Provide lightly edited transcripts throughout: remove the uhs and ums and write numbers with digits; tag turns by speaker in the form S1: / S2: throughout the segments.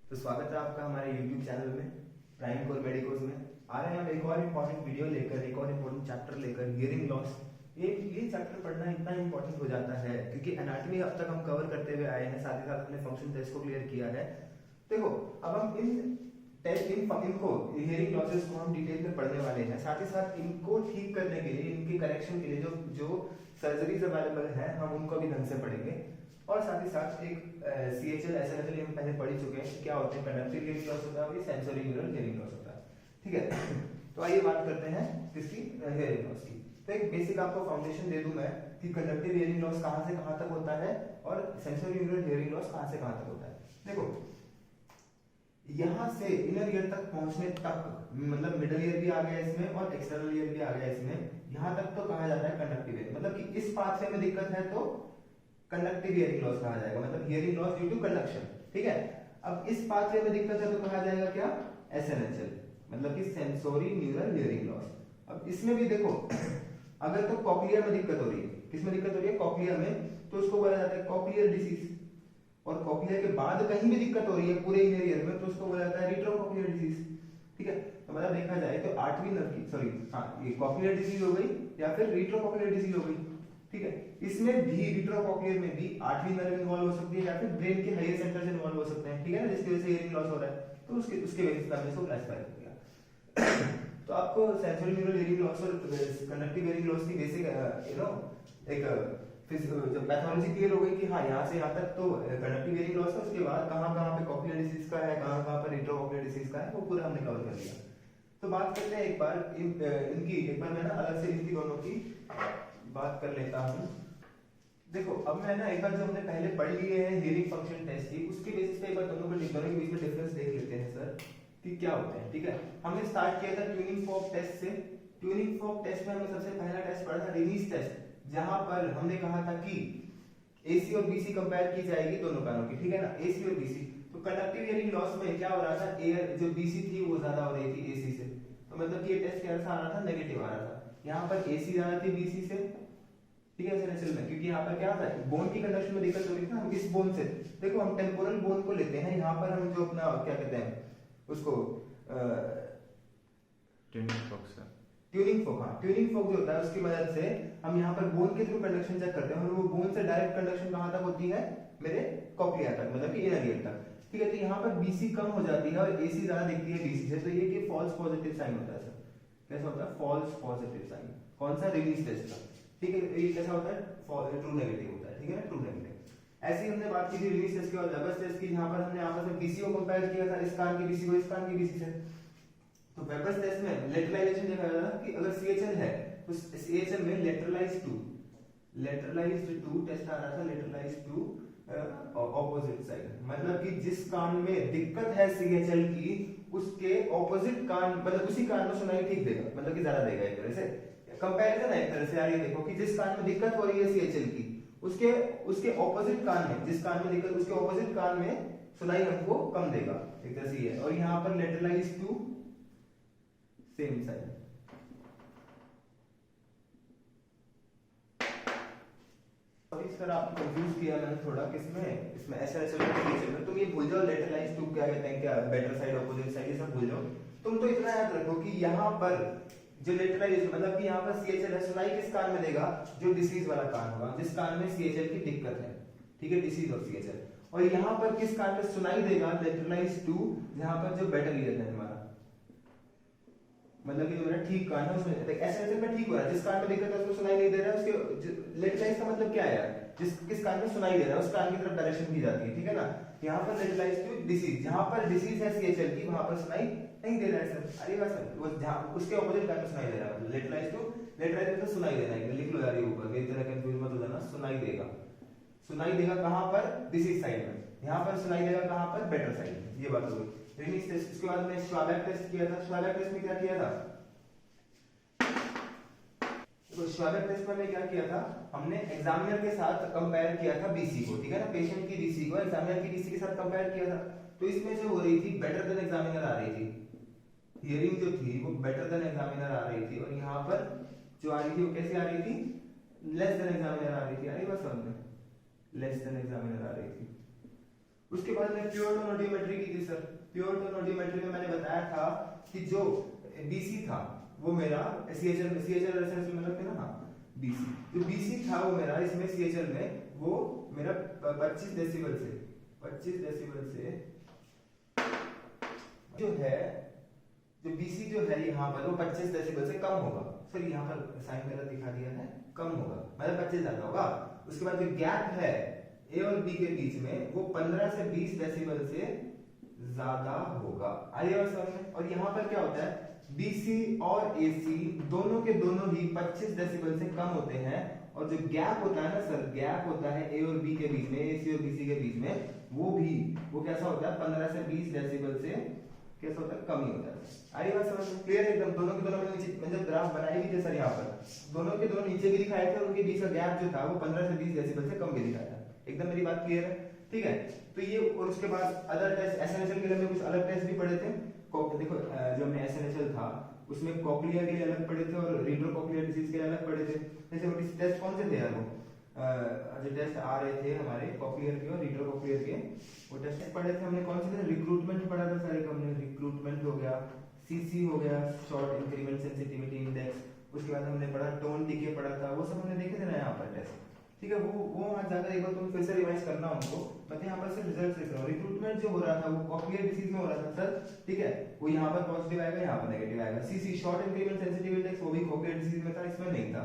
S1: तो स्वागत है आपका हमारे YouTube चैनल में प्राइम कोर मेडिकोस में। आ रहे हैं हम एक और इम्पोर्टेंट वीडियो लेकर, एक और इम्पोर्टेंट चैप्टर लेकर, हियरिंग लॉस। ये चैप्टर पढ़ना इतना इम्पोर्टेंट हो जाता है क्योंकि एनाटॉमी अब तक हम कवर करते हुए आए हैं, साथ ही साथ हमने फंक्शन टेस्ट को क्लियर किया है। देखो, अब हम इनको हियरिंग लॉसेस को हम डिटेल में पढ़ने वाले हैं, साथ ही साथ इनको ठीक करने के लिए, इनके करेक्शन के लिए जो सर्जरीज अवेलेबल है हम उनको भी ढंग से पढ़ेंगे। और साथ ही साथ एक CHL SNHL हम पहले पढ़ ही चुके हैं क्या होते हैं। कंडक्टिव हियरिंग लॉस होता है और सेंसरी न्यूरल हियरिंग लॉस होता है, ठीक है। तो आइए बात करते हैं किसकी, हियरिंग लॉस की। तो एक बेसिक आपको फाउंडेशन दे दूं मैं कि कंडक्टिव हियरिंग लॉस कहां से कहां तक होता है और सेंसरी न्यूरल हियरिंग लॉस कहां से कहां तक होता है। देखो, यहां से इनर ईयर तक पहुंचने तक, मतलब मिडिल ईयर भी आ गया इसमें और एक्सटर्नल ईयर भी आ गया इसमें, यहां तक तो कहा जाता है कंडक्टिव हियरिंग। मतलब कि इस पाथवे में दिक्कत है तो कंडक्टिव हियरिंग लॉस कहा जाएगा, मतलब hearing loss due to conduction, ठीक है। अब इस पाथवे में दिक्कत है तो कहा जाएगा क्या, SNHL, मतलब कि सेंसोरी न्यूरल हियरिंग लॉस। अब इसमें भी देखो, अगर तो कॉक्लिया में दिक्कत हो रही है, किसमें दिक्कत हो रही है, कॉक्लिया में, तो उसको बोला जाता है कॉक्लियर डिसीज। और कॉक्लिया के बाद कहीं भी दिक्कत हो रही है पूरे इनर ईयर में तो उसको बोला जाता है रिट्रोकॉक्लियर डिसीज, ठीक है। तो मतलब देखा जाए तो आठवीं नर्व की, सॉरी हाँ, ये कॉक्लियर डिसीज हो गई या फिर रिट्रोकॉक्लियर डिसीज हो गई, ठीक है। इसमें भी रिट्रोकॉक्लियर में भी आठवीं नर्व इन्वॉल्व हो सकती है या फिर ब्रेन के हायर सेंटर से इन्वॉल्व हो सकते हैं, ठीक है ना, जिसकी वजह से हियरिंग लॉस हो रहा है। तो उसके बेसिस पे हमने इसको क्लासिफाई कर दिया। तो आपको सेंसरी न्यूरल हियरिंग लॉस और कंडक्टिव हियरिंग लॉस की बेसिक एक जब पैथोलॉजी क्लियर हो गई कि हाँ यहाँ से यहाँ तक तो कंडक्टिव हियरिंग लॉस है, उसके बाद कहाँ कहाँ पे कॉक्लियर डिसीज का है, कहाँ कहाँ पर रिट्रोकॉक्लियर डिसीज का है, वो पूरा हमने कवर कर लिया। तो बात करते हैं एक बार इनकी, एक बार मैं ना अलग से इनकी दोनों की बात कर लेता हूँ। देखो, अब मैं ना एक बार जो हमने पहले पढ़ लिए हैं हियरिंग फंक्शन टेस्ट की, उसके बेसिस पे एक बार दोनों के बीच में डिफरेंस देख लेते हैं सर कि क्या होते हैं, ठीक है। हमने स्टार्ट किया था ट्यूनिंग फॉर्क टेस्ट से। ट्यूनिंग फॉर्क टेस्ट में हमने सबसे पहला टेस्ट पढ़ा था रिलीज टेस्ट, जहां पर हमने कहा था कि AC और BC कंपेयर की जाएगी दोनों कानों की, ठीक है ना, AC और BC। तो कंडक्टिव हियरिंग लॉस में क्या हो रहा था, एयर जो BC थी वो ज्यादा हो रही थी AC से, तो मतलब कि ये टेस्ट कैसा आ रहा था, नेगेटिव आ रहा था। यहाँ पर AC ज्यादा थी BC से, ठीक है SNHL में, क्योंकि यहाँ पर क्या था, बोन की कंडक्शन में दिक्कत हो रही थी ना। हम इस बोन से, देखो हम टेम्पोरल बोन को लेते हैं, यहाँ पर हम जो अपना क्या कहते हैं उसको, ट्यूनिंग फोक, हाँ ट्यूनिंग फोक जो होता है उसकी मदद से हम यहाँ पर बोन के थ्रू कंडक्शन चेक करते हैं और वो बोन से डायरेक्ट कंडक्शन कहाँ तक होती है, मेरे कॉक्लिया तक, मतलब कि इनर ईयर तक, ठीक है। तो यहाँ पर BC कम हो जाती है और AC ज्यादा दिखती है BC से, तो ये कि फॉल्स पॉजिटिव साइन होता है सर। कैसा होता है, फॉल्स पॉजिटिव साइन, कौन सा, रिलीज टेस्ट का, ठीक है। ये कैसा होता है, ट्रू नेगेटिव होता है, ठीक है ना, ट्रू नेगेटिव। ऐसे ही हमने बात की थी रिलीज टेस्ट की और वेबर्स टेस्ट की, जहां पर हमने आपस में BC को कंपेयर किया था, इस कान की BC को इस कान की BC से। तो वेबर्स टेस्ट में लेटरलाइजेशन देखा गया था कि अगर CHL है तो CHL में लेटरलाइज्ड टू टेस्ट आ रहा था, लेटरलाइज्ड टू ऑपोजिट साइड, मतलब कि जिस कान में दिक्कत है CHL की उसके ऑपोजिट कान, मतलब उसी कान में सुनाई ठीक देगा, मतलब कि ज्यादा देगा। एक तरह से कंपैरिजन है, एक तरह से आगे देखो कि जिस कान में दिक्कत हो रही है CHL की उसके ऑपोजिट कान में, जिस कान में दिक्कत उसके ऑपोजिट कान में सुनाई हमको कम देगा, एक तरह से ये है। और यहाँ पर लेटरलाइज्ड टू सेम साइड। सर आपको कंफ्यूज किया मैंने थोड़ा, किसमें, इसमें SNHL में, तुम ये भूल जाओ लेटरलाइज्ड टू क्या कहते हैं, क्या बेटर साइड अपोजिट साइड, ये सब भूल जाओ। तुम तो इतना याद रखो कि यहाँ पर जो लेटरलाइज्ड, मतलब कि यहाँ पर CHL है, सुनाई किस कान में देगा, जो डिसीज वाला कान होगा, जिस कान में CHL की दिक्कत है, ठीक है, डिसीज ऑफ CHL। और यहाँ पर किस कान में सुनाई देगा, लेटरलाइज्ड टू, जहां पर जो बेटर ईयर है हमारा, मतलब कि जो मेरा ठीक कान है उसमें SNHL में ठीक हो रहा है, जिस कान में दिक्कत है उसको सुनाई नहीं दे रहा है, उसके लेटरलाइज का मतलब क्या है यार, किस कान में सुनाई दे रहा है उस कान की तरफ डायरेक्शन की जाती है, ठीक है ना। यहाँ पर लेटरलाइज टू डिसीज, जहां पर डिसीज है CHL की वहां पर सुनाई नहीं दे रहा है सर। अरे बस वो जहां उसके ऑपोजिट कान में सुनाई दे रहा है, मतलब लेटरलाइज मतलब सुनाई देना है, लिख लो यार ये ऊपर, मेरी तरह कंफ्यूज मत हो जाना। सुनाई देगा कहां पर, डिसीज साइड में, यहाँ पर सुनाई देगा कहां पर, बेटर साइड में, ये बात हो गई। रिलीज टेस्ट, इसके बाद में श्वाबैक टेस्ट किया था। श्वाबैक टेस्ट में क्या किया था, तो श्वाबैक टेस्ट में क्या किया था, हमने एग्जामिनर के साथ कंपेयर किया था BC को, ठीक है ना, पेशेंट की BC को एग्जामिनर की BC के साथ कंपेयर किया था। तो इसमें जो हो रही थी, बेटर देन एग्जामिनर आ रही थी, हियरिंग जो थी वो बेटर देन एग्जामिनर आ रही थी, और यहाँ पर जो आ रही थी वो कैसे आ रही थी, लेस देन एग्जामिनर आ रही थी। अरे बस समझ में, लेस देन एग्जामिनर आ रही थी। उसके बाद में प्योर टोनोडियोमेट्री की थी सर, प्योर टोन ऑडियोमेट्री में मैंने बताया था कि जो बीसी था वो मेरा सीएचएल रेफरेंस में मतलब ना, हाँ बीसी, जो बीसी था वो मेरा इसमें सीएचएल में वो मेरा 25 डेसिबल से जो है, जो बीसी जो है यहाँ पर वो 25 डेसिबल से कम होगा। सर यहाँ पर साइन गलत दिखा दिया है, कम होगा मतलब 25 ज्यादा होगा। उसके बाद जो गैप है ए और बी के बीच में वो 15 से 20 डेसिबल से ज्यादा होगा। आइए और समझ में। और यहाँ पर क्या होता है, बीसी और एसी दोनों के दोनों ही 25 डेसिबल से कम होते हैं, और जो गैप होता है ना सर, गैप होता है ए और बी के बीच में, एसी और बीसी के बीच में, वो कैसा होता है 15 से 20 डेसिबल से कैसा होता है, कम ही होता है। आई बात समझ में? क्लियर एकदम। दोनों के दोनों नीचे, मतलब ग्राफ बनाए भी थे सर, यहाँ पर दोनों के दोनों नीचे भी दिखाए थे और उनके बीच का गैप जो था वो 15 से 20 डेसिबल से कम भी दिखाया था। एकदम मेरी बात क्लियर है? ठीक है। तो ये, और उसके बाद अदर टेस्ट, एसएनएचएल के लिए हमने कुछ अलग टेस्ट भी पढ़े थे। देखो जो हमने एसएनएचएल था उसमें कॉक्लिया के लिए अलग पढ़े थे और रेट्रोकॉक्लियर डिजीज के लिए अलग पढ़े थे। जैसे वो टेस्ट कौन से थे यार, वो जो टेस्ट आ रहे थे हमारे कॉक्लियर के और रेट्रोकॉक्लियर के, वो टेस्ट पढ़े थे हमने। कौन से थे? रिक्रूटमेंट पढ़ा था सारे, हमने रिक्रूटमेंट हो गया, सीसी हो गया, शॉर्ट इंक्रीमेंट सेंसिटिविटी इंडेक्स, उसके बाद हमने पढ़ा टोन डीके पढ़ा था, वो सब हमने देखे थे ना यहाँ पर टेस्ट। ठीक है, वो वहां जाकर एक बार तुम फिर से रिवाइज करना उनको। मैं यहाँ पर से रिजल्ट लिख रहा हूँ। रिक्रूटमेंट जो हो रहा था वो कॉक्लियर डिसीज में हो रहा था सर, ठीक है, वो यहाँ पर पॉजिटिव आएगा, यहाँ पर नेगेटिव आएगा। CC short increment sensitive index वो भी कॉक्लियर डिसीज में था, इसमें नहीं था।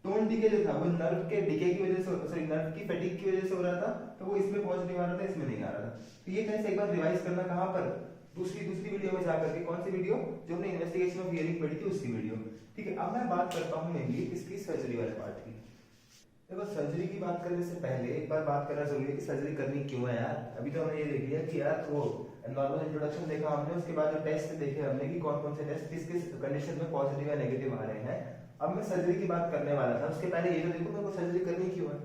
S1: टोन डीके जो था वो नर्व के डीके की वजह से, सॉरी नर्व की फैटिग की वजह से हो रहा था, तो वो इसमें पॉजिटिव आ रहा था, इसमें नहीं आ रहा था। तो ये टेस्ट एक बार रिवाइज करना कहाँ पर, दूसरी वीडियो में जाकर के। कौन सी वीडियो? जो हमने इन्वेस्टिगेशन ऑफ हियरिंग पढ़ी थी उसकी वीडियो। ठीक है, अब मैं बात करता हूँ मेनली इसकी सर्जरी वाले पार्ट की। देखो सर्जरी की बात करने से पहले एक बार बात करना जरूरी है कि सर्जरी करनी क्यों है यार। अभी तो हमने ये देख लिया कि यार वो नॉर्मल इंट्रोडक्शन देखा हमने, उसके बाद जो टेस्ट देखे हमने कि कौन कौन से टेस्ट किस किस कंडीशन में पॉजिटिव या नेगेटिव आ रहे हैं। अब मैं सर्जरी की बात करने वाला था, उसके पहले ये तो देखो मेरे को सर्जरी करनी क्यों है।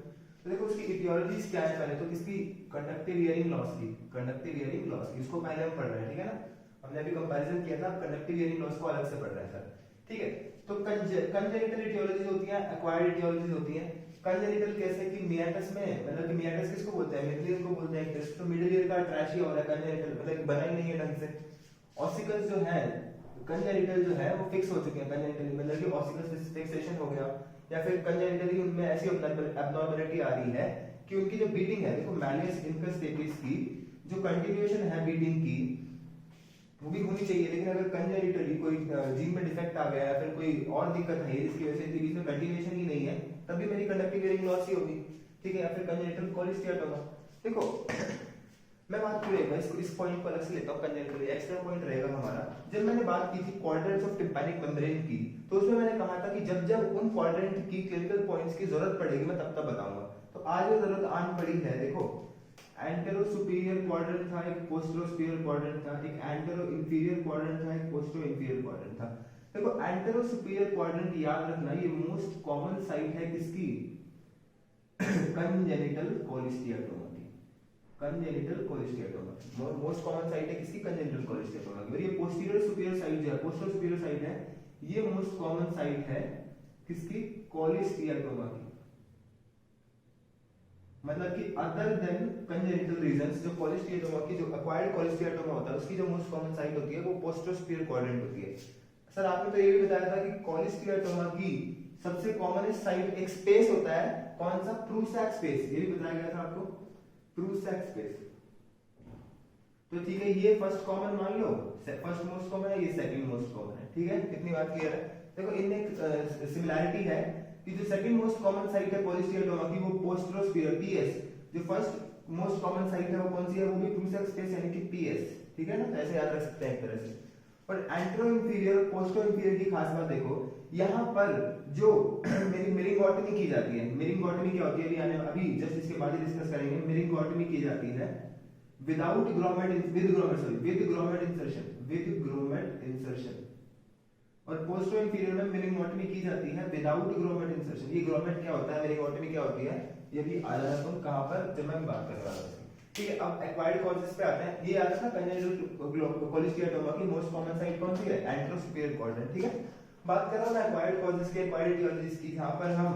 S1: तो देखो उसकी इटियोलॉजीज क्या है। पहले तो किसकी? कंडक्टिव हियरिंग लॉस की, कंडक्टिव हियरिंग लॉस की, इसको पहले हम पढ़ रहे हैं, ठीक है ना। हमने अभी कंपैरिजन किया था, कंडक्टिव हियरिंग लॉस को अलग से पढ़ रहे हैं सर, ठीक है। तो कंजेनिटल इटियोलॉजीज होती है, एक्वायर्ड इटियोलॉजीज होती है। कंजेनिटल कैसे कि मियाटस में, मतलब कि मियाटस किसको बोलते हैं, मिडल ईयर को बोलते हैं। तो मिडल ईयर का ट्रैशी हो रहा है कंजेनिटल, मतलब बना ही नहीं है ढंग से। ऑसिकल्स जो है कंजेनिटल जो है वो फिक्स हो चुके हैं कंजेनिटल, मतलब कि ऑसिकल्स फिक्सेशन हो गया, या फिर कंजेनिटली उनमें ऐसी एब्नॉर्मलिटी आ रही है कि उनकी जो बीटिंग है, देखो मैलियस इनकस स्टेपिस की जो कंटिन्यूएशन है बीटिंग की वो भी होनी चाहिए, लेकिन अगर कंजेनिटली कोई जीन में डिफेक्ट आ गया या फिर कोई और दिक्कत है जिसकी वजह से बीच में कंटिन्यूएशन ही नहीं है, तब भी मेरी कंडक्टिव हियरिंग लॉस ही होगी, ठीक है। या फिर कंजेनिटल कोलिस्टियाटोमा। देखो मैं बात करूंगा इस पॉइंट पर अलग से लेता हूं, कंजेनिटल एक्स्ट्रा पॉइंट रहेगा हमारा। जब मैंने बात की थी क्वाड्रेंट्स ऑफ टिम्पैनिक मेम्ब्रेन की, तो उसमें मैंने कहा था कि जब जब उन क्वाड्रेंट की क्लिनिकल पॉइंट्स की जरूरत पड़ेगी मैं तब तब बताऊंगा। तो आज वो जरूरत आन पड़ी है। देखो एंटेरो सुपीरियर क्वाड्रेंट था, एक पोस्टेरो सुपीरियर क्वाड्रेंट था, एक एंटेरो इंफीरियर क्वाड्रेंट था, एक पोस्टेरो इंफीरियर क्वाड्रेंट था। देखो एंटेरो सुपीरियर क्वाड्रेंट याद रखना ये मोस्ट कॉमन साइट है किसकी? कंजेनिटल कोलिस्टियाटोमा की, कंजेनिटल कोलिस्टियाटोमा मोस्ट कॉमन साइट है किसकी? कंजेनिटल कोलिस्टियाटोमा की। और ये पोस्टीरियर सुपीरियर साइट जो है, पोस्टेरो सुपीरियर साइट है, ये मोस्ट कॉमन साइट है किसकी? कोलिस्टियाटोमा की। मतलब कि अदर देन कंजेनिटल रीजंस, जो कोलिस्टियाटोमा की, जो एक्वायर्ड कोलिस्टियाटोमा होता है उसकी जो मोस्ट कॉमन साइट होती है वो पोस्टेरो सुपीरियर क्वाड्रेंट होती है। सर आपने तो ये भी बताया था कि कोलिस्टियाटोमा की सबसे कॉमनेस्ट साइट एक स्पेस होता है, कौन सा? प्रूसैक स्पेस, ये भी बताया गया था आपको, प्रूसैक स्पेस। तो ठीक है, ये फर्स्ट कॉमन मान लो, फर्स्ट मोस्ट कॉमन है, ये सेकंड मोस्ट कॉमन है, ठीक है। कितनी बात क्लियर है? देखो इनमें एक सिमिलैरिटी है कि जो सेकंड मोस्ट कॉमन साइट है कोलिस्टियाटोमा की वो पोस्टेरो सुपीरियर पीएस, जो फर्स्ट मोस्ट कॉमन साइट है वो कौन सी है? वो भी प्रूसैक स्पेस यानी कि पीएस, ठीक है ना। तो ऐसे याद रख सकते हैं एक तरह से। और एंटेरो इंफीरियर पोस्टेरो इंफीरियर की खास बात देखो, यहाँ पर जो मेरिंगोटमी की जाती है, मेरिंगोटमी क्या होती है अभी जस्ट इसके बाद ही डिस्कस करेंगे। मेरिंगोटमी की जाती है without grommet, with grommet insertion. और पोस्टेरो इंफीरियर में मेरिंगोटमी की जाती है विदाउट ग्रोमेट इंसर्शन। ये ग्रोमेट क्या होता है, मेरिंगोटमी क्या होती है, ये भी आ जाना तुम कहां पर, जब मैं बात कर रहा था, ठीक है। अब एक्वायर्ड कॉजेस पे आते हैं। ये आता था कंजेनिटल कोलिस्टियाटोमा की मोस्ट कॉमन साइट कौन सी है? एंटेरो सुपीरियर क्वाड्रेंट, ठीक है। बात कर रहा हूं मैं एक्वायर्ड कॉजेस के, एक्वायर्ड इटियोलॉजीज की, जहां पर हम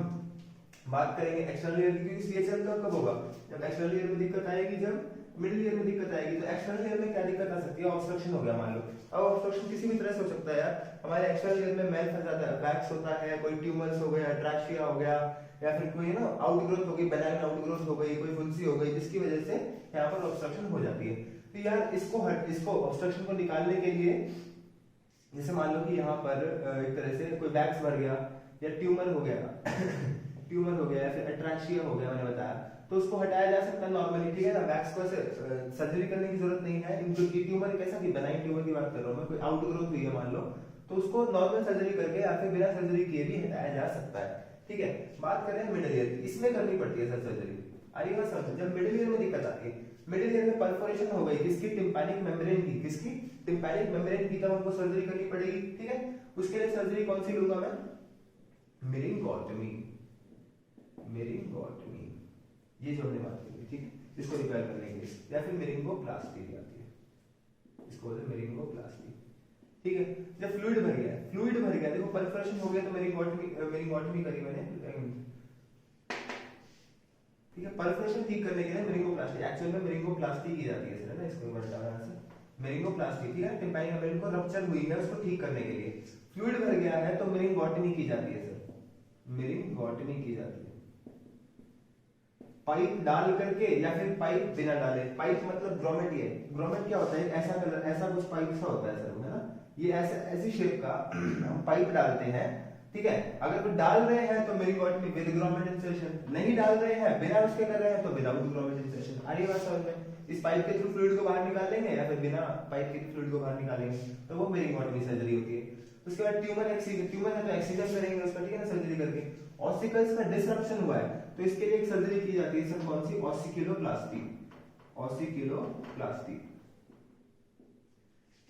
S1: बात करेंगे एक्सटर्नल ईयर की, क्योंकि सीएचएल का कब होगा? जब एक्सटर्नल ईयर में दिक्कत आएगी, जब मिडिल ईयर में दिक्कत आएगी। तो एक्सटर्नल ईयर में क्या दिक्कत आ सकती है, ऑब्स्ट्रक्शन हो गया मान लो। अब ऑब्स्ट्रक्शन किसी भी तरह से हो सकता है यार, हमारे एक्सटर्नल ईयर में मेल फंस जाता है, वैक्स होता है, कोई ट्यूमर्स हो गया, ट्रैशिया हो गया, या फिर कोई ना आउटग्रोथ हो गई, बेनाइन आउटग्रोथ हो गई, कोई फुंसी हो गई, जिसकी वजह से यहाँ पर ऑब्स्ट्रक्शन हो जाती है। तो यार इसको ऑब्स्ट्रक्शन को निकालने के लिए, जैसे मान लो कि यहाँ पर एक तरह से कोई वैक्स भर गया या ट्यूमर हो गया ट्यूमर हो गया या फिर अट्रैक्शिया हो गया, मैंने बताया, तो उसको हटाया जा सकता है नॉर्मली, ठीक है ना। वैक्स को सर्जरी करने की जरूरत नहीं है। इनको ट्यूमर कैसा कि बेनाइन ट्यूमर की बात कर रहा हूँ मैं, कोई आउटग्रोथ हुई है मान लो, तो उसको नॉर्मल सर्जरी करके या फिर बिना सर्जरी किए भी हटाया जा सकता है, ठीक है। बात करें मिडिल ईयर की, इसमें करनी पड़ती है सर सर्जरी। आइएगा सर, जब मिडिल ईयर में दिक्कत आती है, मिडिल ईयर में परफोरेशन हो गई किसकी, टिम्पैनिक मेम्ब्रेन की, किसकी, टिम्पैनिक मेम्ब्रेन की, तब हमको सर्जरी करनी पड़ेगी, ठीक है। उसके लिए सर्जरी कौन सी लूंगा मैं, मेरिंगोटमी, मेरिंगोटमी, ये जो हमने बात की, ठीक है, इसको रिपेयर करने के लिए, या फिर मेरिंगोप्लास्टी आती है, इसको बोलते हैं मेरिंगोप्लास्टी, ठीक है। जब फ्लूइड भर गया, फ्लूइड भर गया, देखो परफोरेशन हो गया तो मेरिंगोटमी करी मैंने, ठीक है। परफोरेशन ठीक करने के लिए मेरिंगोप्लास्टी, एक्चुअल में मेरिंगोप्लास्टी की जाती है सर ना, इसको बताना है मेरिंगोप्लास्टी, ठीक है। टिम्पैनिक मेम्ब्रेन को रप्चर हुई है उसको ठीक करने के लिए, फ्लूइड भर गया है तो मेरिंगोटमी की जाती है सर, मेरिंगोटमी की जाती है। पाइप डाल करके या फिर पाइप बिना डाले, पाइप मतलब ग्रोमेट, ये ग्रोमेट क्या होता है, ऐसा कलर, ऐसा कुछ पाइप सा होता है सर, है ना, ये ऐसा ऐसी शेप का हम पाइप डालते हैं, ठीक है। अगर कोई डाल रहे हैं तो मेरिंगोटमी विद ग्रोमेट इंसर्शन, नहीं डाल रहे हैं, बिना उसके कर रहे हैं तो विदाउट ग्रोमेट इंसर्शन। आ रही बात समझ में, इस पाइप के थ्रू फ्लूइड को बाहर निकाल लेंगे या फिर बिना पाइप के फ्लूइड को बाहर निकालेंगे, तो वो मेरिंगोटमी सर्जरी होती है। उसके बाद ट्यूमर है तो एक्सीजन करेंगे उसका, ठीक है ना, सर्जरी करके। ऑसिकल्स का डिसरप्शन हुआ है तो इसके लिए एक सर्जरी की जाती है सर, कौन सी, ऑसिक्युलोप्लास्टी, ऑसिक्युलोप्लास्टी।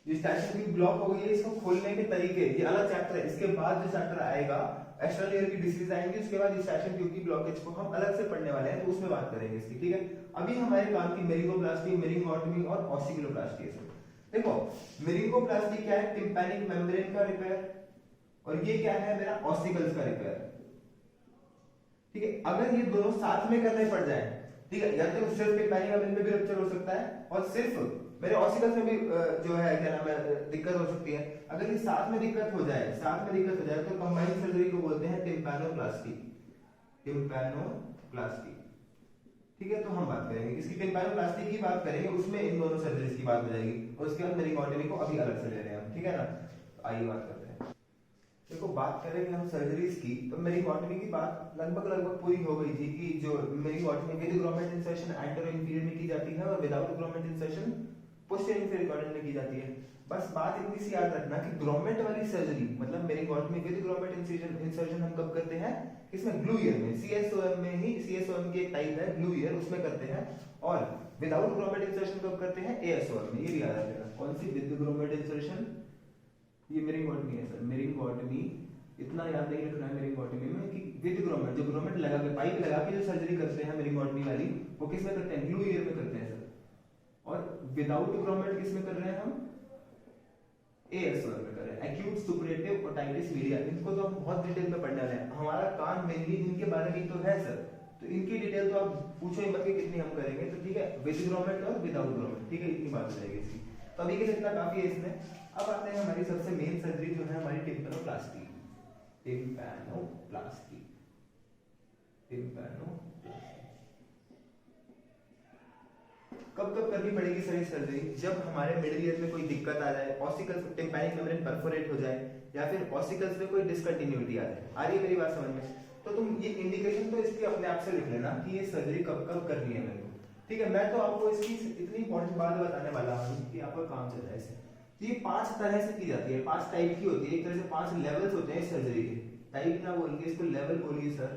S1: स्टैशन ट्यूब ब्लॉक हो गई है, इसको खोलने के तरीके, ये अलग चैप्टर है, इसके बाद जो चैप्टर आएगा एक्सटर्नल ईयर की डिसीज आएंगी, उसके बाद स्टैशन ट्यूब की ब्लॉकेज को हम अलग से पढ़ने वाले हैं, तो उसमें बात करेंगे इसकी, ठीक है। अभी हमारे काम की मेरिंगोप्लास्टी, मेरिंगोटमी और ऑसिक्युलोप्लास्टी है। देखो मेरिंगोप्लास्टी क्या है, टिम्पैनिक मेम्ब्रेन का रिपेयर, और ये क्या है मेरा ऑसिकल्स का रिपेयर, ठीक है। अगर ये दोनों साथ में करने पड़ जाए, ठीक है, या तो सिर्फ टिम्पैनिक मेम्ब्रेन में भी रप्चर हो सकता है और सिर्फ मेरे ऑसिकल्स में भी जो है क्या नाम है दिक्कत हो सकती है। अगर ये साथ में दिक्कत हो जाए, तो कंबाइंड सर्जरी को बोलते हैं टिम्पैनोप्लास्टी, टिम्पैनोप्लास्टी, ठीक है। तो हम बात करेंगे इसकी, टिम्पैनोप्लास्टी की बात करेंगे, उसमें इन दोनों सर्जरीज की बात हो जाएगी, और उसके बाद मेरिंगोटमी को अभी अलग से ले रहे हैं हम, ठीक है ना। तो आइए बात करते हैं। देखो बात करेंगे हम सर्जरीज की, तो मेरिंगोटमी की बात लगभग पूरी हो गई थी कि जो myringotomy with grommet insertion antero inferior में की जाती है और without grommet insertion posterior inferior quadrant में की जाती है। बस बात इतनी सी याद रखना कि ग्रोमेट वाली सर्जरी मतलब मेरिंगोटमी विद ग्रोमेट इंसर्शन हम कब करते हैं, इसमें ग्लू ईयर में, सीएसओएम में ही, सीएसओएम की एक टाइप है ग्लू ईयर, उसमें करते हैं। और विदाउट ग्रोमेट इंसर्शन कब करते हैं, एएसओएम में, ये भी याद रखना। कौन सी विद ग्रोमेट इंसर्शन, ये मेरिंगोटमी है सर, मेरिंगोटमी इतना याद नहीं रखना है मेरिंगोटमी में कि विद ग्रोमेट, जो ग्रोमेट लगा के पाइप लगा के जो सर्जरी करते हैं मेरिंगोटमी वाली, वो किस में करते हैं, ग्लू ईयर में करते हैं सर। और विदाउट ग्रोमेट किस में कर रहे हैं हम, एएसओएम में कर रहे हैं, एक्यूट सुपरेटिव ओटाइटिस मीडिया। इनको तो हम बहुत डिटेल में पढ़ने वाले हैं, हमारा काम मेनली इनके बारे में तो है सर, तो इनकी डिटेल तो आप पूछो ही मत कि कितनी हम करेंगे, तो ठीक है, विद ग्रोमेट और विदाउट ग्रोमेट, ठीक है, इतनी बात हो जाएगी इसकी। तो अभी के लिए इतना काफी है इसमें। अब आते हैं हमारी सबसे मेन सर्जरी जो है हमारी टिम्पैनोप्लास्टी, टिम्पैनोप्लास्टी, टिम्पैनोप्लास्टी। कब कब करनी पड़ेगी सर ये सर्जरी, जब हमारे मिडिल ईयर में कोई दिक्कत आ जाए, ऑसिकल्स टिम्पैनिक मेम्ब्रेन परफोरेट हो जाए, या फिर ऑसिकल्स में कोई डिसकंटिन्यूटी आ जाए। आ रही है मेरी बात समझ में, तो तुम ये इंडिकेशन तो इसकी अपने आप से लिख लेना कि ये सर्जरी कब कब करनी है मेरे को, ठीक है। मैं तो आपको इसकी इतनी इंपॉर्टेंट बात बताने वाला हूँ कि आपका काम चल जाए इसे। तो ये 5 तरह से की जाती है, 5 टाइप की होती है, एक तरह से 5 लेवल्स होते हैं इस सर्जरी के। टाइप ना बोलिए, इसको लेवल बोलिए सर,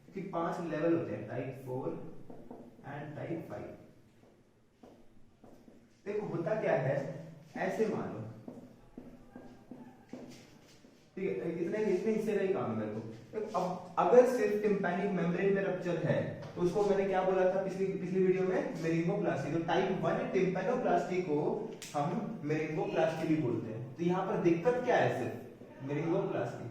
S1: क्योंकि 5 लेवल होते हैं, टाइप 4 एंड टाइप 5। देखो होता क्या है, ऐसे मान लो, ठीक है, इतने हिस्से का ही काम है मेरे को। अब अगर सिर्फ टिम्पैनिक मेम्ब्रेन में रप्चर है तो उसको मैंने क्या बोला था पिछली वीडियो में, मेरिंगोप्लास्टी। तो टाइप 1 टिम्पैनोप्लास्टी को हम मेरिंगोप्लास्टी भी बोलते हैं। तो यहाँ पर दिक्कत क्या है, सिर्फ मेरिंगोप्लास्टी,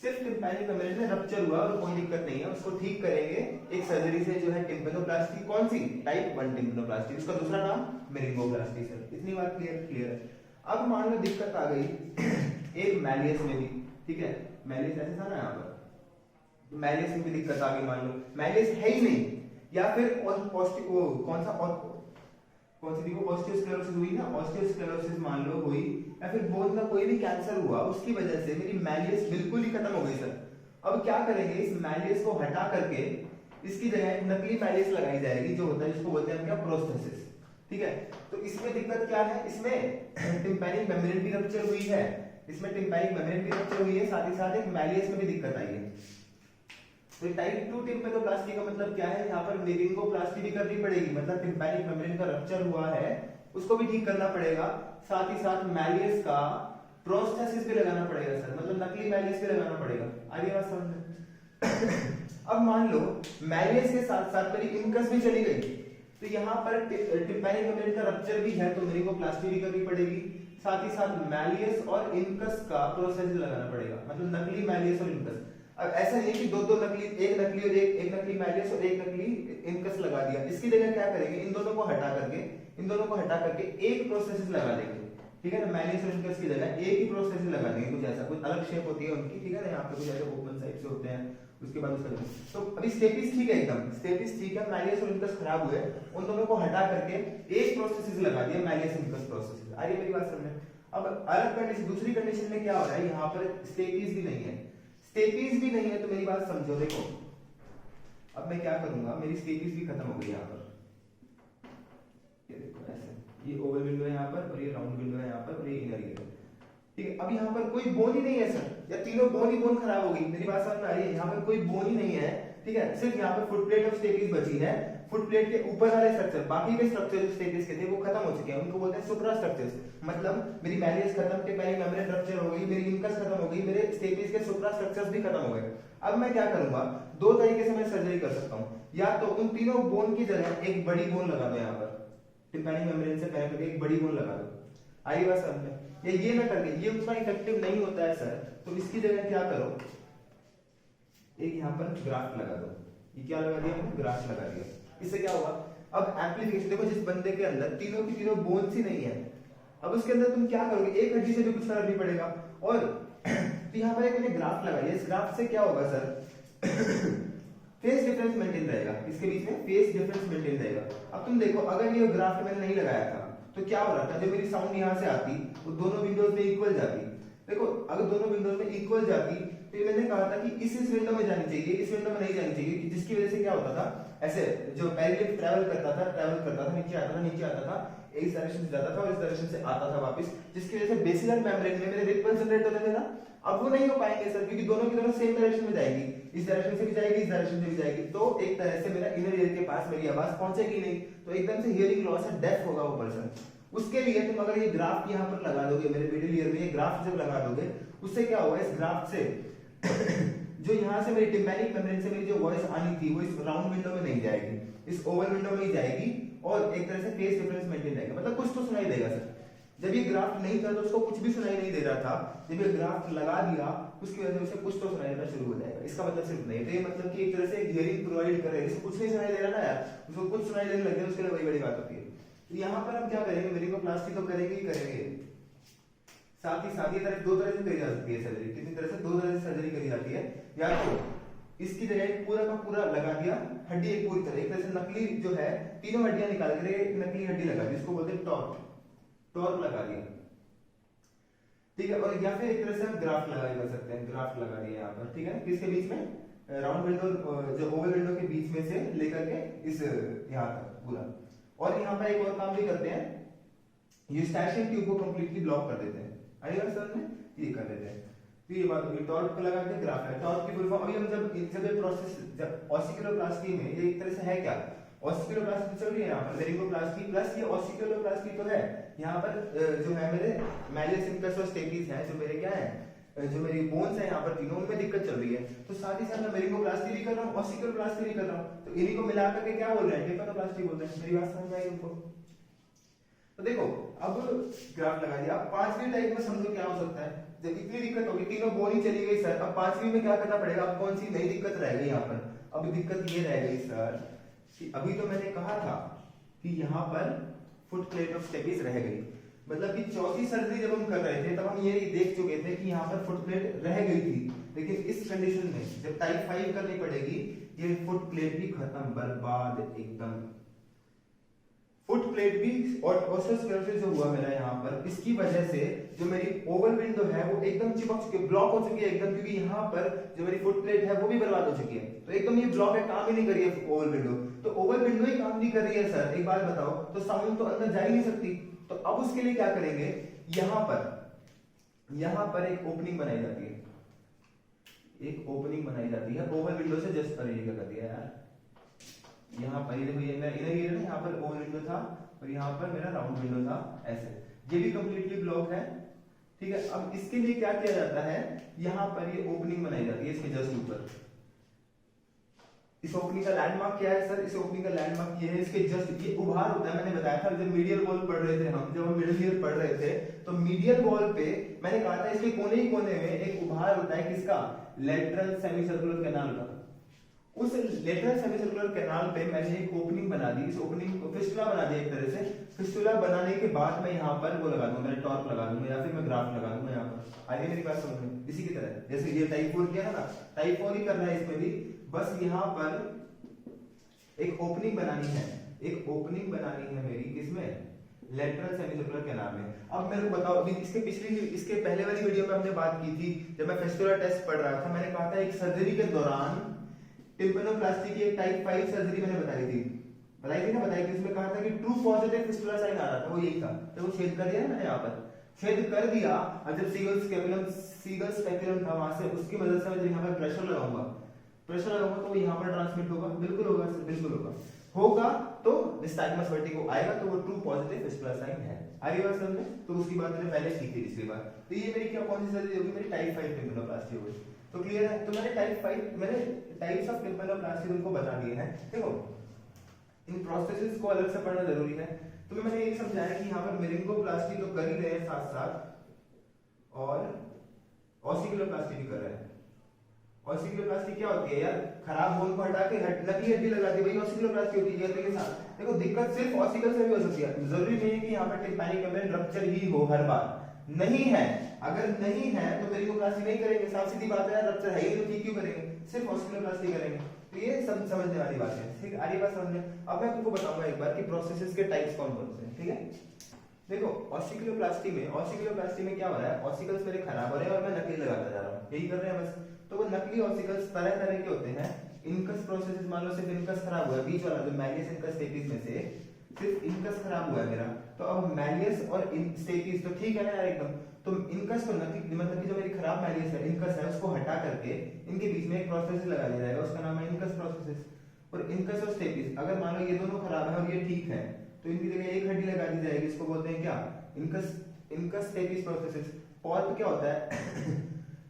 S1: सिर्फ टिम्पैनिक मेम्ब्रेन में रप्चर हुआ और कोई दिक्कत नहीं है, उसको ठीक करेंगे एक सर्जरी से जो है टिम्पेनोप्लास्टी। कौन सी? टाइप 1 टिम्पेनोप्लास्टी, उसका दूसरा नाम मेरिंगोप्लास्टी। सर इतनी बात क्लियर है। अब मान लो दिक्कत आ गई एक मैलियस में भी, ठीक है, मैलियस ऐसे था ना यहाँ पर, मैलियस में भी दिक्कत आ गई। मान लो मैलियस है ही नहीं, या फिर कौन सी थी वो, ऑस्टियोस्क्लेरोसिस हुई ना, ऑस्टियोस्क्लेरोसिस मान लो हुई, या फिर बोन में कोई भी कैंसर हुआ, उसकी वजह से मेरी मैलियस बिल्कुल ही खत्म हो गई। सर अब क्या करेंगे, इस मैलियस को हटा करके इसकी जगह एक नकली मैलियस लगाई जाएगी, जो होता है जिसको बोलते हैं क्या, प्रोस्थेसिस। ठीक है, तो इसमें दिक्कत क्या है, इसमें टिम्पैनिक मेम्ब्रेन भी रप्चर हुई है, इसमें टिम्पैनिक मेम्ब्रेन भी रप्चर हुई है, साथ ही साथ एक मैलियस में भी दिक्कत आई है। तो टाइप 2 टिम्पेनोप्लास्टी का मतलब क्या है, यहाँ पर मेरिंगोप्लास्टी भी करनी पड़ेगी, मतलब टिम्पैनिक मेम्ब्रेन का रप्चर हुआ है उसको भी ठीक करना पड़ेगा, साथ ही साथ मैलियस का प्रोस्थेसिस भी लगाना पड़ेगा। सर मतलब नकली मैलियस भी लगाना पड़ेगा। आगे बात समझ। अब मान लो मैलियस के साथ साथ मेरी इंकस भी चली गई, तो यहाँ पर टिम्पैनिक मेम्ब्रेन का रप्चर भी है, तो मेरिंगोप्लास्टी भी करनी पड़ेगी, साथ ही साथ मैलियस और इंकस का प्रोस्थेसिस लगाना पड़ेगा, मतलब नकली मैलियस और इंकस। अब ऐसा नहीं है कि दो नकली, एक नकली और एक नकली मैलियस और एक नकली इंकस लगा दिया। इसकी जगह क्या करेंगे, इन दोनों को हटा करके एक प्रोस्थेसिस लगा देंगे। ठीक है ना, मैलियस और इंकस की जगह एक ही प्रोस्थेसिस लगा देंगे, कुछ ऐसा, कुछ अलग शेप होती है उनकी। ठीक है ना, यहाँ पे कुछ ऐसे ओपन साइड से होते हैं, उसके बाद उसका तो अभी स्टेपिस ठीक है, एकदम स्टेपिस ठीक है, मैलियस और इंकस खराब हुए, उन दोनों को हटा करके एक प्रोस्थेसिस लगा दिया, मैलियस इंकस प्रोस्थेसिस। आ रही मेरी बात समझ में? अब अलग कंडीशन, दूसरी कंडीशन में क्या हो रहा है, यहाँ पर स्टेपिस भी नहीं है, स्टेपीज भी नहीं है, तो मेरी बात समझो। देखो अब मैं क्या करूंगा, मेरी स्टेपीज भी खत्म हो गई यहाँ पर, ये देखो ऐसे, ये ओवल विंडो है यहाँ पर, और ये राउंड विंडो है यहाँ पर, और ये इनर ईयर है। ठीक है, अब यहाँ पर कोई बोन ही नहीं है सर, या तीनों बोन खराब हो गई। मेरी बात समझ में आ रही है, यहाँ पर कोई बोन ही नहीं है। ठीक है, सिर्फ यहाँ पर फुट प्लेट ऑफ स्टेपीज बची है, फुट प्लेट के ऊपर वाले स्ट्रक्चर, बाकी के स्ट्रक्चर जो स्टेपीज के थे वो खत्म हो चुके हैं, उनको बोलते हैं सुप्रा स्ट्रक्चर्स। मतलब मेरी मैलियस खत्म, टिम्पैनिक मेम्ब्रेन रप्चर हो गई, मेरी इंकस खत्म हो गई, मेरे स्टेपीज के सुप्रा स्ट्रक्चर्स भी खत्म हो गए। अब मैं क्या करूंगा, दो तरीके से मैं सर्जरी कर सकता हूँ, या तो उन तीनों बोन की जगह एक बड़ी बोन लगा दो, यहाँ पर टिम्पैनिक मेम्ब्रेन से कनेक्ट करके एक बड़ी बोन लगा दो। आई बात समझ में? ये ना करके, ये उतना इफेक्टिव नहीं होता है सर, तो इसकी जगह क्या करो, एक यहाँ पर ग्राफ्ट लगा दो। ये क्या लगा दिया, ग्राफ्ट लगा दिया। इससे क्या होगा, अब एम्प्लीफिकेशन देखो, जिस बंदे के अंदर तीनों की तीनों बोन्स ही नहीं है, अब उसके अंदर तुम क्या करोगे, एक हड्डी से भी कुछ फर्क नहीं पड़ेगा। और तो यहाँ पर एक मैंने ग्राफ्ट लगाई है, इस ग्राफ्ट से क्या होगा सर, फेस डिफरेंस मेंटेन रहेगा, इसके बीच में फेस डिफरेंस मेंटेन रहेगा। अब तुम देखो, अगर ये ग्राफ्ट मैंने नहीं लगाया था तो क्या हो रहा था, जब मेरी साउंड यहाँ से आती वो दोनों विंडोज में इक्वल जाती। देखो अगर दोनों विंडोज में इक्वल जाती, तो ये मैंने कहा था कि इस विंडो में जानी चाहिए, इस विंडो में नहीं जानी चाहिए, जिसकी वजह से क्या होता था, ऐसे जो पैरेलल ट्रैवल करता था, नीचे आता था, इस डायरेक्शन से जाता था और इस डायरेक्शन से आता था वापस, जिसकी वजह से बेसिलर मेम्ब्रेन में मेरे रिपल्स जनरेट होते थे ना। अब वो नहीं हो पाएंगे सर, क्योंकि दोनों की दोनों सेम डायरेक्शन में जाएगी, इस डायरेक्शन से भी जाएगी, इस डायरेक्शन से भी जाएगी, तो एक तरह से मेरा इनर ईयर के पास मेरी आवाज पहुंचेगी नहीं, तो एकदम से हियरिंग लॉस है, डेफ होगा वो पर्सन। उसके लिए तुम अगर ये ग्राफ यहाँ पर लगा दोगे, मेरे मिडिल ईयर में ये ग्राफ जब लगा दोगे, उससे क्या होगा, इस ग्राफ से जो यहाँ से मेरी टिम्पैनिक मेम्ब्रेन से मेरी जो वॉइस आनी थी वो इस राउंड विंडो में नहीं जाएगी, इस ओवल विंडो में ही जाएगी, और एक तरह से फेस डिफरेंस मेंटेन रहेगा, मतलब कुछ तो सुनाई देगा सर। जब ये ग्राफ्ट नहीं था तो उसको कुछ भी सुनाई नहीं दे रहा था, जब ये ग्राफ्ट लगा दिया उसकी वजह से उसे कुछ तो सुनाई देना शुरू हो जाएगा। इसका मतलब सिर्फ नहीं, तो ये मतलब कि एक तरह से हियरिंग प्रोवाइड कर रहे हैं, इसको कुछ नहीं सुनाई दे रहा ना यार, उसको कुछ सुनाई देने लग गया, उसके लिए वही बड़ी बात होती है। तो यहाँ पर हम क्या करेंगे, मेरिंगोप्लास्टी तो करेंगे ही करेंगे, साथ ही साथ ये दो तरह से करी जा सकती है सर्जरी। कितनी तरह से, दो तरह से सर्जरी करी जाती है, या तो इसकी जगह पूरा का पूरा लगा दिया, हड्डी एक पूरी तरह, एक तरह से नकली जो है तीनों हड्डियां निकाल कर एक नकली हड्डी लगा दी, जिसको बोलते हैं टॉर्क लगा दिया। ठीक है, और या फिर एक तरह से हम ग्राफ्ट लगा कर सकते हैं, ग्राफ्ट लगा दिया यहाँ पर। ठीक है, किसके बीच में, राउंड विंडो जो ओवल विंडो के बीच में से लेकर के इस यहाँ तक पूरा। और यहाँ पर एक और काम भी करते हैं, यूस्टाचियन ट्यूब को कंप्लीटली ब्लॉक कर देते हैं। आइएगा सर में ये कर देते हैं। तो ये बात होगी, टॉर्क को लगा के ग्राफ्ट है, टॉर्क की फुल फॉर्म। अभी हम जब ये प्रोसेस, जब ऑसिकुलोप्लास्टी में ये एक तरह से है क्या, ऑसिकुलोप्लास्टी चल रही है यहाँ पर, मेरिंगोप्लास्टी प्लस ये ऑसिकुलोप्लास्टी तो है यहाँ पर, जो है मेरे मैलियस इंकस और स्टेपीज है, जो मेरे क्या है, जो मेरी बोन्स है यहाँ पर तीनों, उनमें दिक्कत चल रही है, तो साथ ही साथ मैं मेरिंगोप्लास्टी भी कर रहा हूँ, ऑसिकुलोप्लास्टी भी कर रहा हूँ, तो इन्हीं को मिला करके क्या बोल रहे हैं, टिम्पेनोप्लास्टी बोल रहे हैं। मेरी बात समझ में आई उनको? तो देखो अब ग्राफ लगा दिया। अब पांचवी टाइप में समझो क्या हो सकता है। जब इतनी दिक्कत होगी, तीनों बोल ही चली गई सर, अब पांचवी में क्या करना पड़ेगा? अब कौन सी नई दिक्कत रह गई यहाँ पर? अब दिक्कत ये रह गई सर कि अभी तो मैंने कहा था कि यहाँ पर फुट प्लेट ऑफ स्टेपिस रह गई, मतलब कि चौथी सर्जरी जब हम कर रहे थे तब हम ये देख चुके थे कि यहाँ पर फुट प्लेट रह गई थी, लेकिन इस कंडीशन में जब टाइप 5 करनी पड़ेगी ये फुट प्लेट भी खत्म, बर्बाद एकदम। फुट प्लेट भी और ऑस्टियोस्क्लेरोसिस जो हुआ मेरा यहाँ पर, इसकी वजह से जो मेरी ओवल विंडो है वो एकदम चिपक चुकी है, ब्लॉक हो चुकी है एकदम, क्योंकि यहाँ पर जो मेरी फुट प्लेट है वो भी बर्बाद हो चुकी है। तो एकदम ये ब्लॉक है, काम ही नहीं कर रही है ओवल विंडो। तो ओवल विंडो ही काम नहीं कर रही है सर, एक बात बताओ, तो साउंड तो अंदर जा ही नहीं सकती। तो अब उसके लिए क्या करेंगे, यहाँ पर एक ओपनिंग बनाई जाती है, एक ओपनिंग बनाई जाती है ओवल विंडो से जस्ट पर। ये क्या कर दिया यार, यहाँ पर ये देखो, ये मैं इधर ये ना, यहाँ पर ओवल विंडो था और यहाँ पर मेरा राउंड विंडो था, ऐसे। ये भी कंप्लीटली ब्लॉक है, ठीक है। अब इसके लिए क्या किया जाता है, यहाँ पर ये ओपनिंग बनाई जाती है इसके जस्ट ऊपर। इस ओपनिंग का लैंडमार्क क्या है सर? इस ओपनिंग का लैंडमार्क ये है, इसके जस्ट ये उभार होता है। मैंने बताया था जब मीडियल वॉल पढ़ रहे थे हम, जब हम मिडिल ईयर पढ़ रहे थे तो मीडियल वॉल पे मैंने कहा था इसके कोने ही कोने में एक उभार होता है, किसका? लेटरल सेमीसर्कुलर कैनाल का। उस लेटरल सेमीसर्कुलर कैनाल पे मैंने एक ओपनिंग बना दी, इस ओपनिंग को फिस्टुला बना दिया एक तरह से। फिस्टुला बनाने के बाद मैं यहाँ पर वो लगा दूंगा, मैं टॉर्क लगा दूंगा या फिर मैं ग्राफ लगा दूंगा यहाँ पर। आगे मेरी बात समझ में? इसी की तरह जैसे ये टाइप 4 किया ना, टाइप 4 ही करना है इसमें भी। बस यहाँ पर एक ओपनिंग बनानी है, एक ओपनिंग बनानी है मेरी, किसमें? लेटरल सेमीसर्कुलर कैनाल में। अब मेरे को बताओ, अभी इसके पहले वाली वीडियो में हमने बात की थी, जब मैं फिस्टुला टेस्ट पढ़ रहा था, मैंने कहा था एक सर्जरी के दौरान टिम्पेनोप्लास्टी की एक टाइप 5 सर्जरी मैंने बताई थी ना, बताई थी। उसमें कहा था कि ट्रू पॉजिटिव फिस्टुला साइन आ रहा था, वो यही था। तो वो छेद कर दिया ना यहाँ पर, छेद कर दिया। और जब सीगल स्पेकुलम था वहां से, उसकी मदद से मैं जब यहाँ पर प्रेशर लगाऊंगा तो वो यहाँ पर ट्रांसमिट होगा। बिल्कुल होगा सर, बिल्कुल होगा तो निस्टैग्मस वर्टिगो आएगा, तो वो ट्रू पॉजिटिव फिस्टुला साइन है। आगे बात समझ में? तो उसकी बात मैंने पहले सीखी थी पिछली बार। तो ये मेरी क्या कौन सी सर्जरी होगी? मेरी टाइप 5 टिम्पेनोप्लास्टी होगी। तो क्लियर है? तो मैंने टाइप्स ऑफ टिम्पेनोप्लास्टी उनको बता दिए हैं। देखो इन प्रोसेसेस को अलग से पढ़ना जरूरी है। तो मैंने ये समझाया कि यहाँ पर मेरिंगोप्लास्टी तो कर ही रहे हैं साथ साथ, और ऑसिकुलोप्लास्टी भी कर रहे हैं। ऑसिकुलोप्लास्टी क्या होती है यार? खराब बोन को हटा के नकली हड्डी लगा दी, वही ऑसिकुलोप्लास्टी होती है। तो साथ देखो दिक्कत सिर्फ ऑसिकल से भी हो सकती है, जरूरी नहीं है कि यहाँ पर टिम्पैनिक मेम्ब्रेन रप्चर ही हो हर बार। नहीं है, अगर नहीं है तो मेरिंगोप्लास्टी नहीं करेंगे, साफ सीधी बात है। रप्चर है ही तो ठीक क्यों करेंगे? सिर्फ ऑसिकुलोप्लास्टी करेंगे। तो ये सब समझने वाली बात है, ठीक है? आगे बात समझ में। अब मैं तुमको बताऊंगा एक बार कि प्रोसेसेस के टाइप्स कौन कौन से हैं, ठीक है? देखो ऑसिकुलोप्लास्टी में क्या हो रहा है, ऑसिकल्स मेरे खराब हो रहे हैं और मैं नकली लगाता जा रहा हूँ, यही कर रहे हैं बस। तो वो नकली ऑसिकल्स तरह तरह के होते हैं। इनकस प्रोसेस, मान लो सिर्फ इनकस खराब हुआ है, बीच वाला जो मैलियस इनकस स्टेपिस में से सिर्फ इनकस खराब हुआ है मेरा, तो अब मैलियस और स्टेपिस तो ठीक है ना यार एकदम। तो इनकस को नकली, मतलब कि जो मेरी खराब मैलियस है, इनकस है, उसको हटा करके इनके बीच में एक प्रोसेस लगा दिया जाएगा, उसका नाम है इनकस प्रोसेस। और इनकस और स्टेपिस, अगर मान लो ये दोनों खराब है और ये ठीक है, तो इनकी जगह एक हड्डी लगा दी जाएगी, इसको बोलते हैं क्या? Incus stapes process. पॉर्प क्या होता है?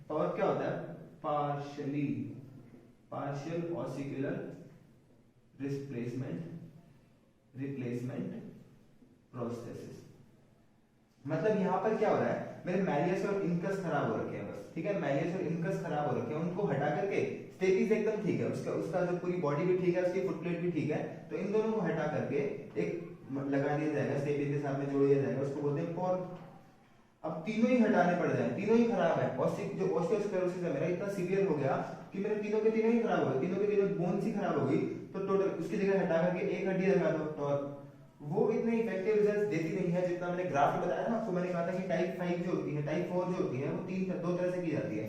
S1: पॉर्प क्या होता है? Partial ossicular replacement processes. मतलब यहाँ पर क्या हो रहा है, मेरे मैलियस और इनकस खराब हो रखे हैं बस, ठीक है? मैलियस और इनकस खराब हो रखे हैं, उनको हटा करके स्टेपिस एकदम ठीक है, उसका जो पूरी बॉडी भी ठीक है, उसकी फुट प्लेट भी ठीक है, तो इन दोनों को हटा करके एक लगा दिया जाएगा, स्टेपिस के साथ में जोड़ दिया जाएगा, उसको बोलते हैं पॉर्प। अब तीनों ही हटाने पड़ जाए, तीनों ही खराब है। जो ऑस्टियोस्क्लेरोसिस है मेरा इतना सीवियर हो गया कि मेरे तीनों के तीनों ही खराब हो गए, तीनों के तीनों बोन्स ही खराब हो गई, तो टोटल उसकी जगह हटा करके एक हड्डी लगा दो, तो वो इतने इफेक्टिव रिजल्ट देती नहीं है जितना मैंने ग्राफ में बताया ना आपको। मैंने कहा था कि टाइप 5 जो होती है, टाइप 4 जो होती है, वो दो तरह से की जाती है।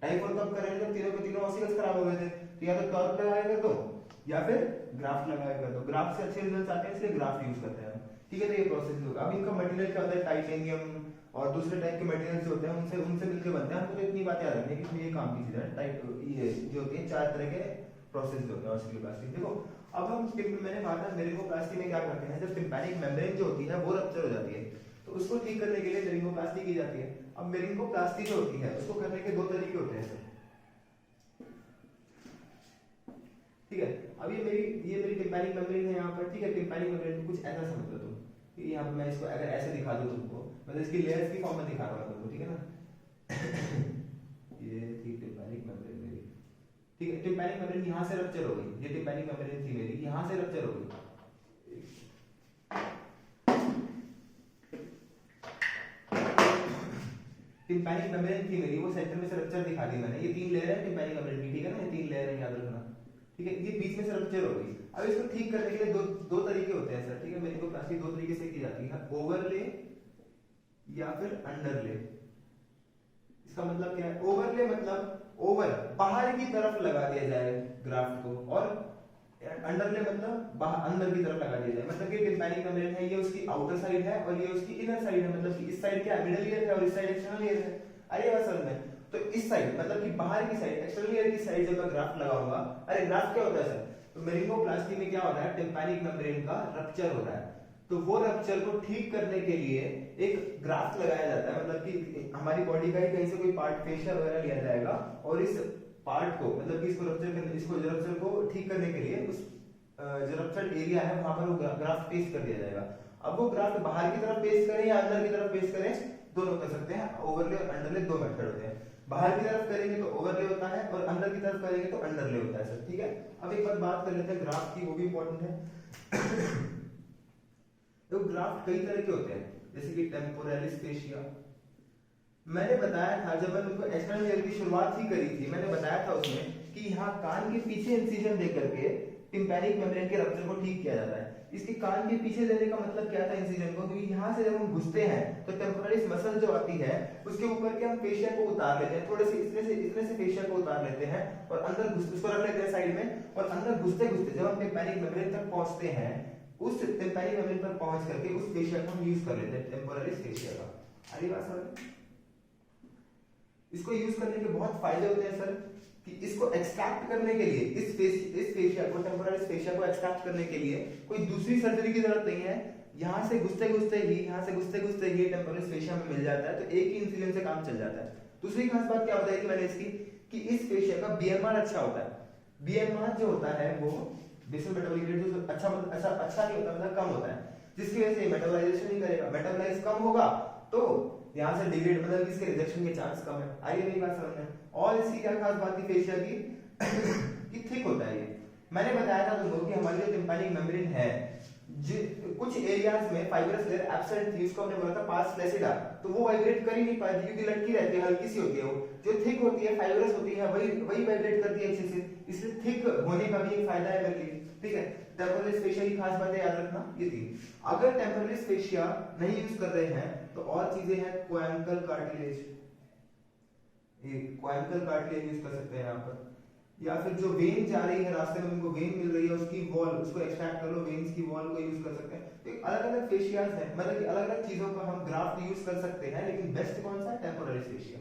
S1: टाइप 4 कब करेंगे? जब तीनों के तीनों ऑसिकल्स खराब हो गए थे, तो या तो टॉर्क लगाया कर दो या फिर ग्राफ्ट लगाया कर दो। ग्राफ्ट से अच्छे रिजल्ट्स आते हैं, इसलिए ग्राफ्ट यूज करते हैं, ठीक है? तो ये प्रोसेस होगा। अब इनका मटेरियल क्या होता है? टाइटेनियम और दूसरे टाइप के मटेरियल्स जो होते हैं उनसे मिलकर बनते हैं। हमको तो इतनी बात याद रखनी है कि ये काम की चीज है। टाइप ये जो होती है 4 तरह के प्रोसेस होते हैं ऑस्टियोप्लास्टी। देखो अब हम मैंने कहा था मेरिंगोप्लास्टी में क्या करते हैं, जब टिम्पैनिक मेम्ब्रेन जो होती है वो रप्चर हो जाती है, तो उसको ठीक करने के लिए मेरिंगोप्लास्टी की जाती है। अब मेरिंगोप्लास्टी जो होती है उसको करने के 2 तरीके होते हैं सर, ठीक है? अब ये मेरी टिम्पैनिक मेम्ब्रेन है यहाँ पर, ठीक है? टिम्पैनिक मेम्ब्रेन कुछ ऐसा समझ लो तुम, ठीक है, यहाँ पे मैं इसको अगर ऐसे दिखा दूँ तुमको, मतलब इसकी लेयर्स की फॉर्म में दिखा रहा हूँ तुमको, ठीक है ना। ये थी टिम्पैनिक मेम्ब्रेन मेरी, ठीक है। टिम्पैनिक मेम्ब्रेन यहाँ से रप्चर हो गई, ये टिम्पैनिक मेम्ब्रेन थी मेरी, यहाँ से रप्चर हो गई। टिम्पैनिक मेम्ब्रेन थी मेरी, वो सेंटर में से रप्चर दिखा दी मैंने। ये 3 लेयर है टिम्पैनिक मेम्ब्रेन की, ठीक है ना, ये 3 लेयर है, याद रखना, ठीक है। ये बीच में से रप्चर हो गई। अब इसको ठीक करने के लिए दो तरीके होते हैं सर, ठीक है। मेरी को प्लास्टिक 2 तरीके से की जाती है, ओवरले या फिर अंडरले। इसका मतलब क्या है? ओवरले मतलब ओवर, बाहर की तरफ लगा दिया जाए ग्राफ्ट को, और अंडरले मतलब बाहर अंदर की तरफ लगा दिया जाए। मतलब कि टिम्पैनिक मेम्ब्रेन है, ये उसकी आउटर साइड है और ये उसकी इनर साइड है। मतलब कि इस साइड क्या मिडिल ईयर है और इस साइड एक्सटर्नल ईयर है। अरे बात समझ में? तो इस साइड मतलब कि बाहर की साइड, एक्सटर्नल ईयर की साइड जब मैं ग्राफ्ट लगाऊंगा, अरे ग्राफ्ट क्या होता है सर? तो मेरिंगोप्लास्टी में क्या होता है? टिम्पैनिक मेम्ब्रेन का रप्चर हो रहा है, तो वो रप्चर को ठीक करने के लिए एक ग्राफ्ट लगाया जाता है। मतलब कि हमारी बॉडी का ही कहीं से कोई पार्ट, फेशियल वगैरह लिया जाएगा और इस पार्ट को, मतलब कि इसको रप्चर करने, इसको रप्चर को ठीक करने के लिए उस जो रप्चर्ड एरिया है वहां पर वो ग्राफ्ट पेस्ट कर दिया जाएगा। अब वो ग्राफ्ट बाहर की तरफ पेस्ट करें या अंदर की तरफ पेस्ट करें, दोनों कर सकते हैं। ओवरले और अंडरले 2 मेथड होते हैं। बाहर की तरफ करेंगे तो ओवरले होता है और अंदर की तरफ करेंगे तो अंडरले होता है सर, ठीक है। अब एक बात कर लेते हैं ग्राफ्ट की, वो भी इंपॉर्टेंट है। तो ग्राफ्ट कई तरह के होते हैं, जैसे कि टेम्पोरालिस फेशिया। मैंने बताया था जब मैंने उनको एक्सटर्नल ईयर की शुरुआत ही करी थी, मैंने बताया था उसमें कि यहाँ कान के पीछे इंसिजन दे करके टिम्पैनिक मेम्ब्रेन के रप्चर को ठीक किया जाता है। इसके कान के पीछे देने का मतलब क्या था इंसिजन को? क्योंकि यहाँ से जब हम घुसते हैं तो टेम्पोरालिस मसल जो आती है उसके ऊपर के हम फेशिया को उतार लेते हैं, थोड़े से इतने से फेशिया को उतार लेते हैं और अंदर उसको रख लेते हैं साइड में, और अंदर घुसते घुसते जब हम टिम्पैनिक मेम्ब्रेन तक पहुंचते हैं, उस टिम्पैनिक मेम्ब्रेन पर पहुंच करके उस फेशिया को हम यूज कर लेते हैं, टेम्पोरालिस फेशिया का। अरे बात समझ? इसको यूज करने के बहुत फायदे होते हैं सर, कि इसको एक्सट्रैक्ट करने के लिए, इस फेशिया को, टेम्पोरालिस फेशिया को एक्सट्रैक्ट करने के लिए कोई दूसरी सर्जरी की जरूरत नहीं है। यहाँ से घुसते घुसते ही टेम्पोरालिस फेशिया में मिल जाता है, तो एक ही इंसिजन से काम चल जाता है। दूसरी खास बात क्या बताई थी मैंने इसकी, कि इस फेशिया का बीएमआर अच्छा होता है। बीएमआर जो होता है वो बेसल मेटाबॉलिक रेट जो अच्छा नहीं होता, मतलब कम होता है, जिसकी वजह से मेटाबॉलाइजेशन नहीं करेगा। मेटाबॉलाइज कम होगा तो यहाँ से डिग्रेड, मतलब इसके रिजेक्शन के चांस कम है। आइए मेरी बात समझ में। और इसकी क्या खास बात थी फेशिया की? कि थिक होता है ये। मैंने बताया था तुमको कि हमारी जो टिम्पैनिक मेम्ब्रेन है, कुछ एरियाज में फाइब्रस लेयर एब्सेंट थी, उसको हमने बोला था पास फ्लैसिडा, तो वो वाइब्रेट कर ही नहीं पाती क्योंकि लटकी रहती है, हल्की सी होती है। वो जो थिक होती है, फाइब्रस होती है, वही वाइब्रेट करती है अच्छे से, इसलिए थिक होने का भी एक फायदा है मेरे लिए, ठीक है। टेम्पोरालिस फेशिया की खास बातें याद रखना ये थी। अगर टेम्पोरालिस फेशिया नहीं यूज कर रहे हैं तो और चीजें हैं, कोएंकल कार्टिलेज, ये कोएंकल कार्टिलेज यूज कर सकते हैं यहाँ पर, या फिर जो वेन जा रही है रास्ते में, उनको वेन मिल रही है, उसकी वॉल, उसको एक्सट्रैक्ट कर लो, वेन्स की वॉल को यूज कर सकते हैं। तो अलग अलग फेशियाज हैं, मतलब कि अलग अलग चीजों का हम ग्राफ्ट यूज कर सकते हैं, लेकिन बेस्ट कौन सा है? टेम्पोरालिस फेशिया,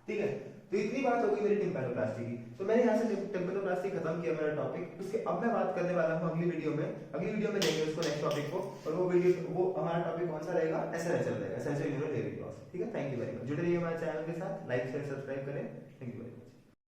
S1: ठीक है। तो इतनी बात होगी मेरी टिम्पैनोप्लास्टी की। तो मैंने यहाँ से टिम्पैनोप्लास्टी खत्म किया मेरा टॉपिक। उसके अब मैं बात करने वाला हूँ अगली वीडियो में लेंगे उसको, नेक्स्ट टॉपिक को, और वो हमारा टॉपिक कौन सा रहेगा? एसएनएचएल रहेगा, एसेंशियल न्यूरल हेयर लॉस, ठीक है। थैंक यू वेरी मच, जुड़े रहिए हमारे चैनल के साथ, लाइक शेयर सब्सक्राइब करें। Thank you very much.